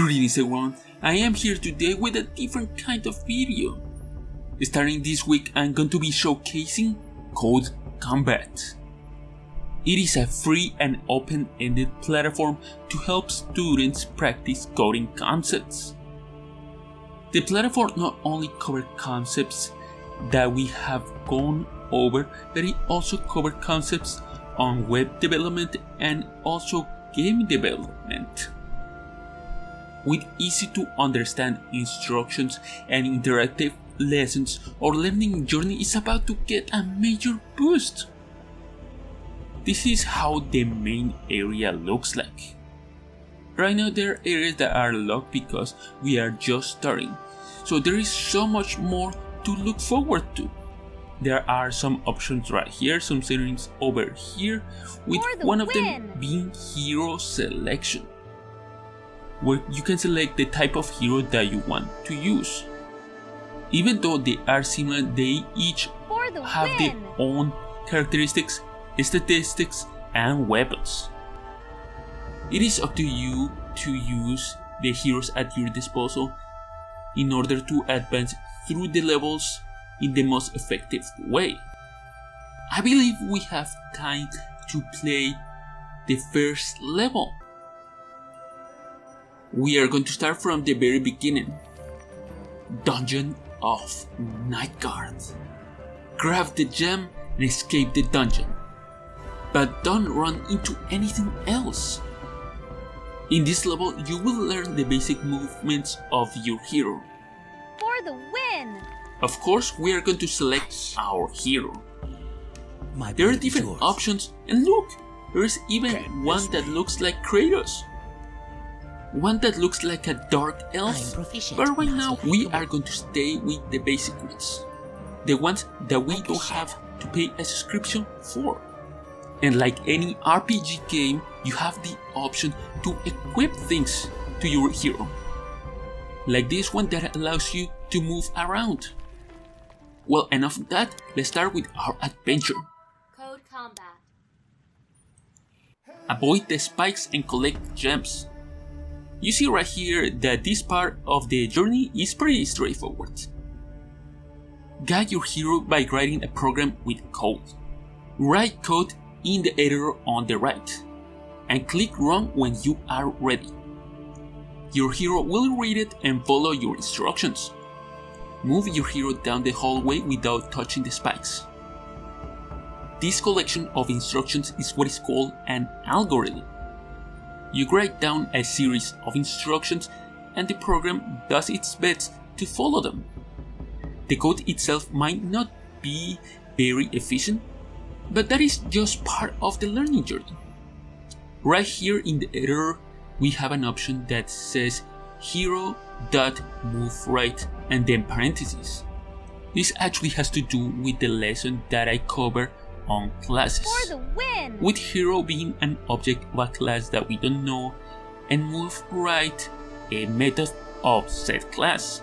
Greetings everyone, I am here today with a different kind of video. Starting this week, I'm going to be showcasing Code Combat. It is a free and open-ended platform to help students practice coding concepts. The platform not only covers concepts that we have gone over, but it also covers concepts on web development and also game development. With easy to understand instructions and interactive lessons, our learning journey is about to get a major boost. This is how the main area looks like. Right now there are areas that are locked because we are just starting, so there is so much more to look forward to. There are some options right here, some settings over here, with one of them being hero selection, where you can select the type of hero that you want to use. Even though they are similar, they each have their own characteristics, statistics, and weapons. It is up to you to use the heroes at your disposal in order to advance through the levels in the most effective way. I believe we have time to play the first level. We are going to start from the very beginning. Dungeon of Nightguard. Grab the gem and escape the dungeon, but don't run into anything else. In this level, you will learn the basic movements of your hero. For the win! Of course, we are going to select our hero. There are different options, and look, there is even one that looks like Kratos. One that looks like a dark elf, but right now we are going to stay with the basic ones. The ones that we don't have to pay a subscription for. And like any RPG game, you have the option to equip things to your hero. Like this one that allows you to move around. Well, enough of that, let's start with our adventure. Code Combat. Avoid the spikes and collect gems. You see right here that this part of the journey is pretty straightforward. Guide your hero by writing a program with code. Write code in the editor on the right, and click run when you are ready. Your hero will read it and follow your instructions. Move your hero down the hallway without touching the spikes. This collection of instructions is what is called an algorithm. You write down a series of instructions and the program does its best to follow them. The code itself might not be very efficient, but that is just part of the learning journey. Right here in the editor, we have an option that says hero.moveRight and then parentheses. This actually has to do with the lesson that I cover on classes. For the win! With hero being an object of a class that we don't know, and move right a method of said class.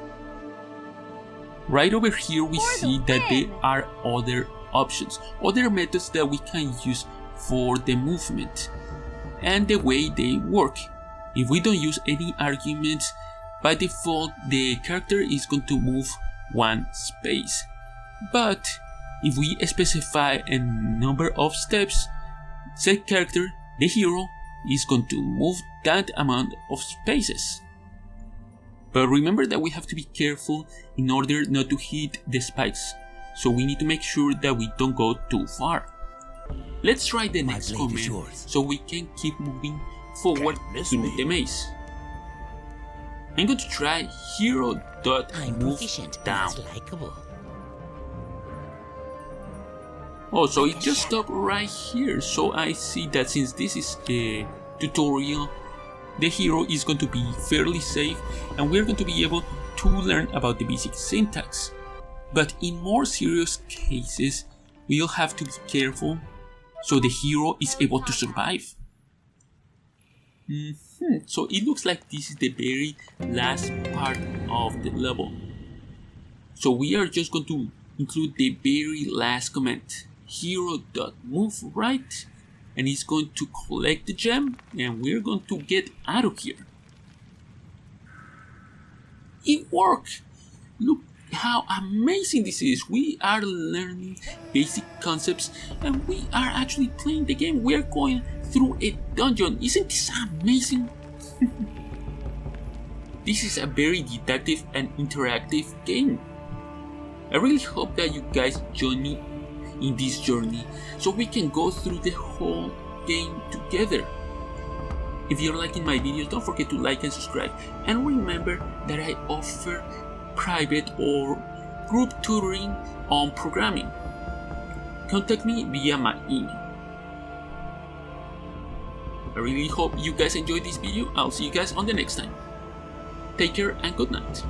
Right over here we see that there are other options, other methods that we can use for the movement and the way they work. If we don't use any arguments, by default the character is going to move one space. But if we specify a number of steps, said character, the hero, is going to move that amount of spaces. But remember that we have to be careful in order not to hit the spikes, so we need to make sure that we don't go too far. Let's try the next command so we can keep moving forward through the maze. I'm going to try hero.moveDown. Oh, so it just stopped right here, so I see that since this is a tutorial, the hero is going to be fairly safe and we're going to be able to learn about the basic syntax. But in more serious cases, we'll have to be careful so the hero is able to survive. So it looks like this is the very last part of the level. So we are just going to include the very last command. Hero.moveRight, and he's going to collect the gem and we're going to get out of here. it worked. Look how amazing this is. We are learning basic concepts and we are actually playing the game. We are going through a dungeon. Isn't this amazing? This is a very deductive and interactive game. I really hope that you guys join me in this journey so we can go through the whole game together. If you're liking my videos, don't forget to like and subscribe, and remember that I offer private or group tutoring on programming. Contact me via my email. I really hope you guys enjoyed this video. I'll see you guys on the next time. Take care and good night.